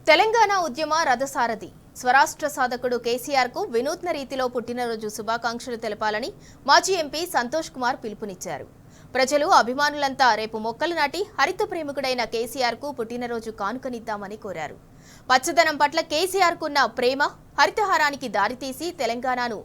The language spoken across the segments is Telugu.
తెలంగాణ ఉద్యమ రథసారథి స్వరాష్ట్ర సాధకుడు కేసీఆర్ కు వినూత్న రీతిలో పుట్టినరోజు శుభాకాంక్షలు తెలపాలని మాజీ ఎంపీ సంతోష్ కుమార్ పిలుపునిచ్చారు. ప్రజలు అభిమానులంతా రేపు మొక్కలు నాటి హరిత ప్రేమికుడైన కేసీఆర్ కు పుట్టినరోజు కానుకనిద్దామని కోరారు. పచ్చదనం పట్ల కేసీఆర్ కున్న ప్రేమ హరితహారానికి దారితీసి తెలంగాణను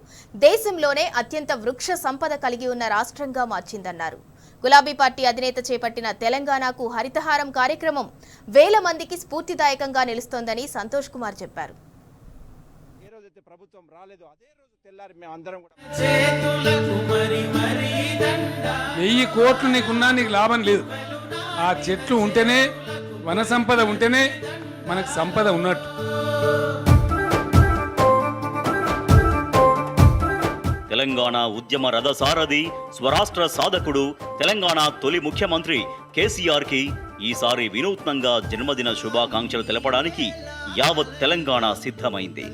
దేశంలోనే అత్యంత వృక్ష సంపద కలిగి ఉన్న రాష్ట్రంగా మార్చిందన్నారు. గులాబీ పార్టీ అధినేత చేపట్టిన తెలంగాణకు హరితహారం కార్యక్రమం వేల మందికి స్ఫూర్తిదాయకంగా నిలుస్తోందని సంతోష్ కుమార్ చెప్పారు. వెయ్యి కోట్లు నీకున్నా నీకు లాభం లేదు. ఆ చెట్లు ఉంటేనే, వన సంపద ఉంటేనే మనకు సంపద ఉన్నట్టు. తెలంగాణ ఉద్యమ రథసారథి స్వరాష్ట్ర సాధకుడు తెలంగాణ తొలి ముఖ్యమంత్రి కేసీఆర్ కి ఈసారి వినూత్నంగా జన్మదిన శుభాకాంక్షలు తెలపడానికి యావత్ తెలంగాణ సిద్ధమైంది.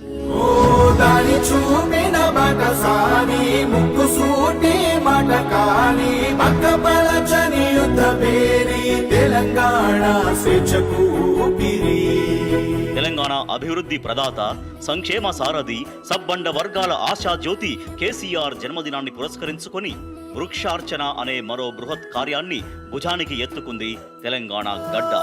తెలంగాణ అభివృద్ధి ప్రదాత, సంక్షేమ సారథి, సబ్బండ వర్గాల ఆశాజ్యోతి కేసీఆర్ జన్మదినాన్ని పురస్కరించుకొని వృక్షార్చన అనే మరో బృహత్ కార్యాన్ని భుజానికి ఎత్తుకుంది తెలంగాణ గడ్డ.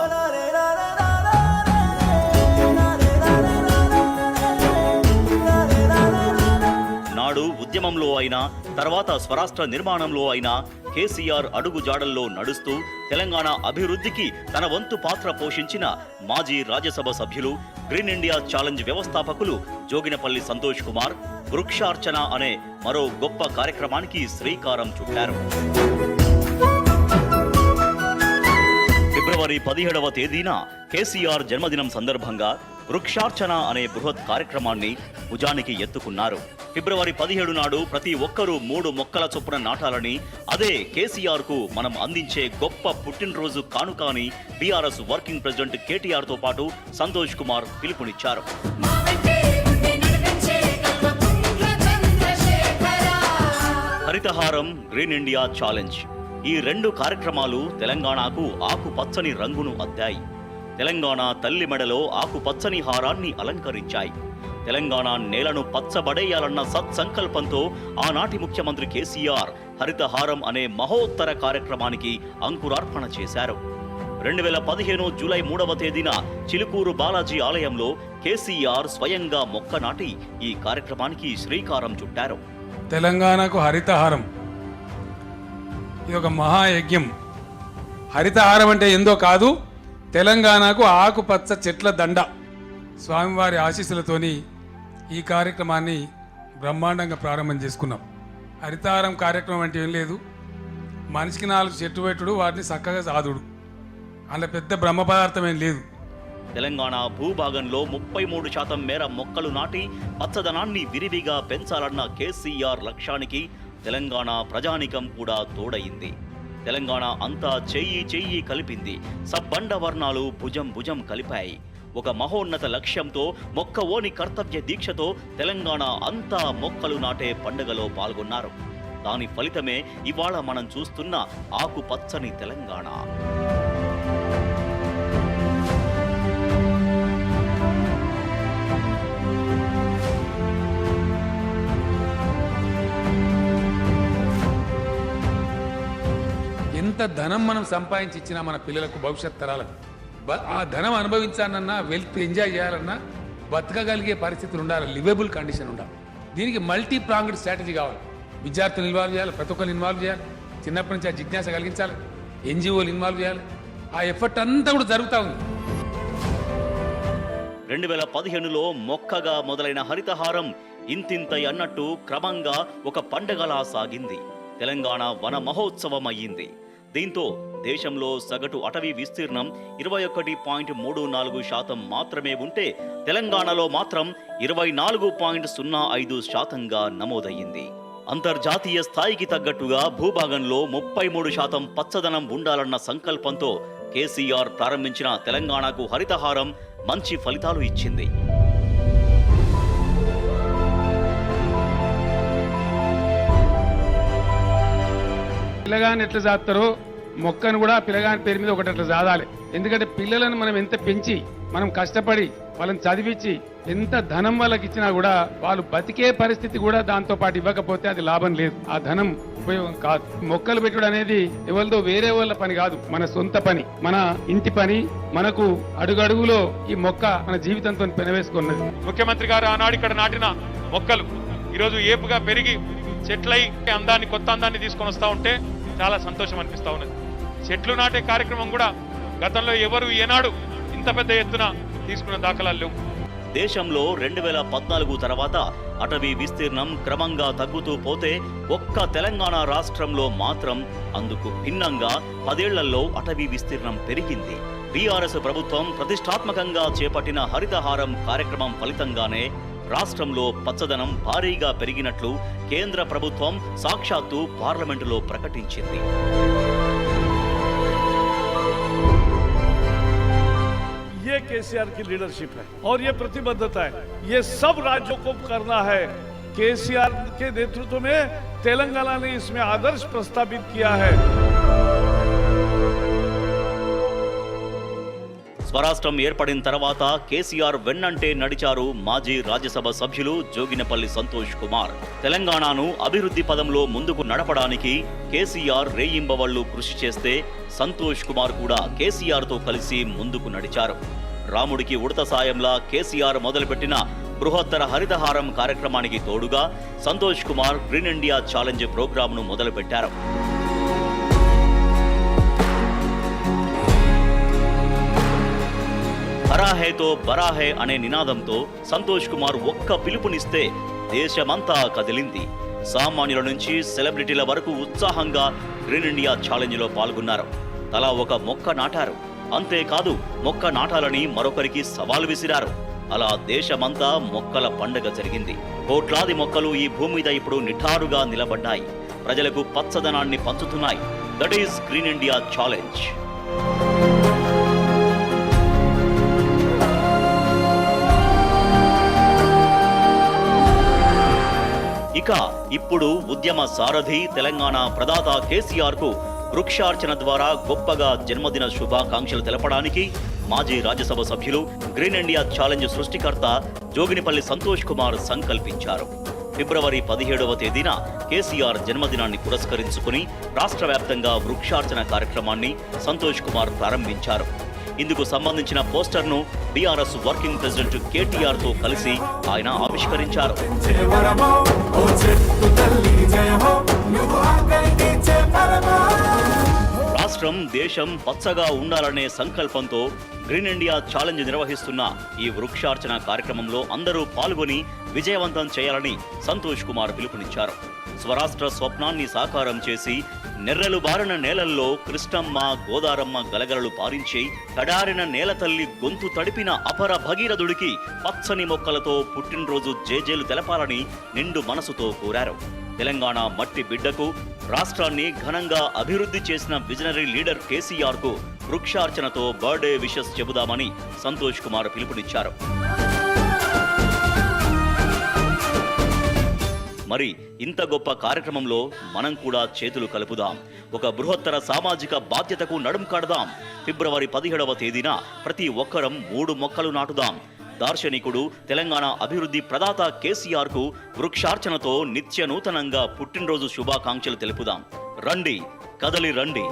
నాడు ఉద్యమంలో అయినా, తర్వాత స్వరాష్ట్ర నిర్మాణంలో అయినా కేసీఆర్ అడుగు జాడల్లో నడుస్తూ తెలంగాణ అభివృద్ధికి తన వంతు పాత్ర పోషించిన మాజీ రాజ్యసభ సభ్యులు, గ్రీన్ ఇండియా ఛాలెంజ్ వ్యవస్థాపకులు జోగినపల్లి సంతోష్ కుమార్ వృక్షార్చన అనే మరో గొప్ప కార్యక్రమానికి శ్రీకారం చుట్టారు. ఫిబ్రవరి 17వ తేదీన కేసీఆర్ జన్మదినం సందర్భంగా వృక్షార్చన అనే బృహత్ కార్యక్రమాన్ని భుజానికి ఎత్తుకున్నారు. ఫిబ్రవరి 17 నాడు ప్రతి ఒక్కరూ 3 మొక్కల చొప్పున నాటాలని, అదే కేసీఆర్ కు మనం అందించే గొప్ప పుట్టినరోజు కానుక అని బీఆర్ఎస్ వర్కింగ్ ప్రెసిడెంట్ కేటీఆర్ తో పాటు సంతోష్ కుమార్ పిలుపునిచ్చారు. హరితహారం, గ్రీన్ ఇండియా ఛాలెంజ్ ఈ 2 కార్యక్రమాలు తెలంగాణకు ఆకుపచ్చని రంగును అద్దాయి. తెలంగాణ తల్లి మెడలో ఆకుపచ్చని హారాన్ని అలంకరించాయి. తెలంగాణ నేలను పచ్చబడేయాలన్న సత్సంకల్పంతో ఆనాటి ముఖ్యమంత్రి కేసీఆర్ హరితహారం అనే మహోత్తర కార్యక్రమానికి అంకురార్పణ చేశారు. 2015 జూలై 3వ తేదీన చిలుకూరు బాలాజీ ఆలయంలో కేసీఆర్ స్వయంగా మొక్క నాటి ఈ కార్యక్రమానికి శ్రీకారం చుట్టారు. తెలంగాణకు హరితహారం ఇది ఒక మహాయజ్ఞం. హరితహారం అంటే ఏందో కాదు, తెలంగాణకు ఆకుపచ్చ చెట్ల దండ. స్వామివారి ఆశీస్సులతోని ఈ కార్యక్రమాన్ని బ్రహ్మాండంగా ప్రారంభం చేసుకున్నాం. హరితహారం కార్యక్రమం అంటే ఏం లేదు, మనిషికి 4 చెట్టు పెట్టుడు, వాటిని చక్కగా సాదుడు, అలా పెద్ద బ్రహ్మ పదార్థం ఏం లేదు. తెలంగాణ భూభాగంలో 33% మేర మొక్కలు నాటి పచ్చదనాన్ని విరివిగా పెంచాలన్న కేసీఆర్ లక్ష్యానికి తెలంగాణ ప్రజానికం కూడా తోడయింది. తెలంగాణ అంతా చెయ్యి కలిపింది. సబ్బండ వర్ణాలు భుజం భుజం కలిపాయి. ఒక మహోన్నత లక్ష్యంతో, మొక్కవోని కర్తవ్య దీక్షతో తెలంగాణ అంతా మొక్కలు నాటే పండుగలో పాల్గొన్నారు. దాని ఫలితమే ఇవాళ మనం చూస్తున్న ఆకుపచ్చని తెలంగాణ. ఎంత ధనం మనం సంపాదించి ఇచ్చినా మన పిల్లలకు, భవిష్యత్ తరాలకు ఆ ధనం అనుభవించాలన్నా, వెల్త్ ఎంజాయ్ చేయాలన్నా బతకగలిగే పరిస్థితులు ఉండాలి, లివబుల్ కండిషన్ ఉండాలి. దీనికి మల్టీ ప్రాంగ్డ్ స్ట్రాటజీ కావాలి. విద్యార్థులు ఇన్వాల్వ్ చేయాలి, ప్రతి ఒక్కరు ఇన్వాల్వ్ చేయాలి, చిన్నప్పటి నుంచి ఆ జిజ్ఞాస కలిగించాలి, ఎన్జిఓలు ఇన్వాల్వ్ చేయాలి. ఆ ఎఫర్ట్ అంతా కూడా జరుగుతూ ఉంది. 2015లో మొక్కగా మొదలైన హరితహారం ఇంతింతై అన్నట్టు క్రమంగా ఒక పండగలా సాగింది. తెలంగాణ వన మహోత్సవం అయ్యింది. దీంతో దేశంలో సగటు అటవీ విస్తీర్ణం 21.34% మాత్రమే ఉంటే తెలంగాణలో మాత్రం 24.05%గా నమోదయ్యింది. అంతర్జాతీయ స్థాయికి తగ్గట్టుగా భూభాగంలో 33% పచ్చదనం ఉండాలన్న సంకల్పంతో కేసీఆర్ ప్రారంభించిన తెలంగాణకు హరితహారం మంచి ఫలితాలు ఇచ్చింది. పిల్లగాని ఎట్లా జాతారో మొక్కను కూడా పిల్లగాని పేరు మీద ఒకటి అట్లా జాదాలి. ఎందుకంటే పిల్లలను మనం ఎంత పెంచి మనం కష్టపడి వాళ్ళని చదివించి ఎంత ధనం వాళ్ళకి ఇచ్చినా కూడా వాళ్ళు బతికే పరిస్థితి కూడా దాంతో పాటు ఇవ్వకపోతే అది లాభం లేదు, ఆ ధనం ఉపయోగం కాదు. మొక్కలు పెట్టుడు అనేది ఎవరిదో వేరే వాళ్ళ పని కాదు, మన సొంత పని, మన ఇంటి పని. మనకు అడుగడుగులో ఈ మొక్క మన జీవితంతో పెనవేసుకున్నది. ముఖ్యమంత్రి గారు ఆనాడు ఇక్కడ నాటిన మొక్కలు ఈరోజు ఏపుగా పెరిగి చెట్లై అందాన్ని, కొత్త అందాన్ని తీసుకొని వస్తూ ఉంటే చాలా సంతోషం అనిపిస్తూ ఉన్నది. చెట్లు నాటే కార్యక్రమం కూడా గతంలో ఎవరు ఏనాడు ఇంత పెద్ద ఎత్తున తీసుకున్న దాఖలాలు లేవు. దేశంలో 2014 తర్వాత అటవీ విస్తీర్ణం క్రమంగా తగ్గుతూ పోతే ఒక్క తెలంగాణ రాష్ట్రంలో మాత్రం అందుకు భిన్నంగా 10 ఏళ్లలో అటవీ విస్తీర్ణం పెరిగింది. బీఆర్ఎస్ ప్రభుత్వం ప్రతిష్టాత్మకంగా చేపట్టిన హరితహారం కార్యక్రమం ఫలితంగానే రాష్ట్రంలో పచ్చదనం భారీగా పెరిగినట్లు కేంద్ర ప్రభుత్వం సాక్షాత్తు పార్లమెంటులో ప్రకటించింది. ये केसीआर की लीडरशिप है और ये प्रतिबद्धता है, ये सब राज्यों को करना है। केसीआर के नेतृत्व में तेलंगाना ने इसमें आदर्श प्रस्तावित किया है। స్వరాష్ట్రం ఏర్పడిన తర్వాత కేసీఆర్ వెన్నంటే నడిచారు మాజీ రాజ్యసభ సభ్యులు జోగినపల్లి సంతోష్ కుమార్. తెలంగాణను అభివృద్ధి పదంలో ముందుకు నడపడానికి కేసీఆర్ రేయింబవళ్లు కృషి చేస్తే సంతోష్ కుమార్ కూడా కేసీఆర్తో కలిసి ముందుకు నడిచారు. రాముడికి ఉడత సాయంలా కేసీఆర్ మొదలుపెట్టిన బృహత్తర హరితహారం కార్యక్రమానికి తోడుగా Santosh Kumar green India challenge ప్రోగ్రాంను మొదలుపెట్టారు. హరాహేతో బరాహే అనే నినాదంతో సంతోష్ కుమార్ ఒక్క పిలుపునిస్తే దేశమంతా కదిలింది. సామాన్యుల నుంచి సెలబ్రిటీల వరకు ఉత్సాహంగా గ్రీన్ ఇండియా ఛాలెంజ్లో పాల్గొన్నారు. తలా ఒక మొక్క నాటారు. అంతేకాదు మొక్క నాటాలని మరొకరికి సవాల్ విసిరారు. అలా దేశమంతా మొక్కల పండగ జరిగింది. కోట్లాది మొక్కలు ఈ భూమి మీద ఇప్పుడు నిఠారుగా నిలబడ్డాయి. ప్రజలకు పచ్చదనాన్ని పంచుతున్నాయి. That is green India challenge. ఇక ఇప్పుడు ఉద్యమ సారథి తెలంగాణ ప్రదాత కేసీఆర్ కు వృక్షార్చన ద్వారా గొప్పగా జన్మదిన శుభాకాంక్షలు తెలపడానికి మాజీ రాజ్యసభ సభ్యులు గ్రీన్ ఇండియా ఛాలెంజ్ సృష్టికర్త జోగినిపల్లి సంతోష్ కుమార్ సంకల్పించారు. ఫిబ్రవరి 17వ తేదీన కేసీఆర్ జన్మదినాన్ని పురస్కరించుకుని రాష్ట్ర వ్యాప్తంగా వృక్షార్చన కార్యక్రమాన్ని సంతోష్ కుమార్ ప్రారంభించారు. ఇందుకు సంబంధించిన పోస్టర్ను బీఆర్ఎస్ వర్కింగ్ ప్రెసిడెంట్ కేటీఆర్ తో కలిసి ఆయన ఆవిష్కరించారు. రాష్ట్రం, దేశం పచ్చగా ఉండాలనే సంకల్పంతో గ్రీన్ ఇండియా ఛాలెంజ్ నిర్వహిస్తున్న ఈ వృక్షార్చన కార్యక్రమంలో అందరూ పాల్గొని విజయవంతం చేయాలని సంతోష్ కుమార్ పిలుపునిచ్చారు. స్వరాష్ట్ర స్వప్నాన్ని సాకారం చేసి నెర్రెలు బారిన నేలల్లో కృష్ణమ్మ, గోదారమ్మ గలగలలు పారించి తడారిన నేల తల్లి గొంతు తడిపిన అపర భగీరథుడికి పచ్చని మొక్కలతో పుట్టినరోజు జేజేలు తెలపాలని నిండు మనసుతో కోరారు. తెలంగాణ మట్టి బిడ్డకు రాష్ట్రాన్ని ఘనంగా అభివృద్ధి చేసిన విజనరీ లీడర్ కేసీఆర్ కు వృక్షార్చనతో బర్త్డే విషెస్ చెబుదామని సంతోష్ కుమార్ పిలుపునిచ్చారు. మరి ఇంత గొప్ప కార్యక్రమంలో మనం కూడా చేతులు కలుపుదాం. ఒక బృహత్తర సామాజిక బాధ్యతకు నడుం కడదాం. ఫిబ్రవరి 17వ తేదీన ప్రతి ఒక్కరం 3 మొక్కలు నాటుదాం. దార్శనికుడు, తెలంగాణ అభివృద్ధి ప్రదాత కేసీఆర్ కు వృక్షార్చనతో నిత్య నూతనంగా పుట్టినరోజు శుభాకాంక్షలు తెలుపుదాం. రండి, కదలి రండి.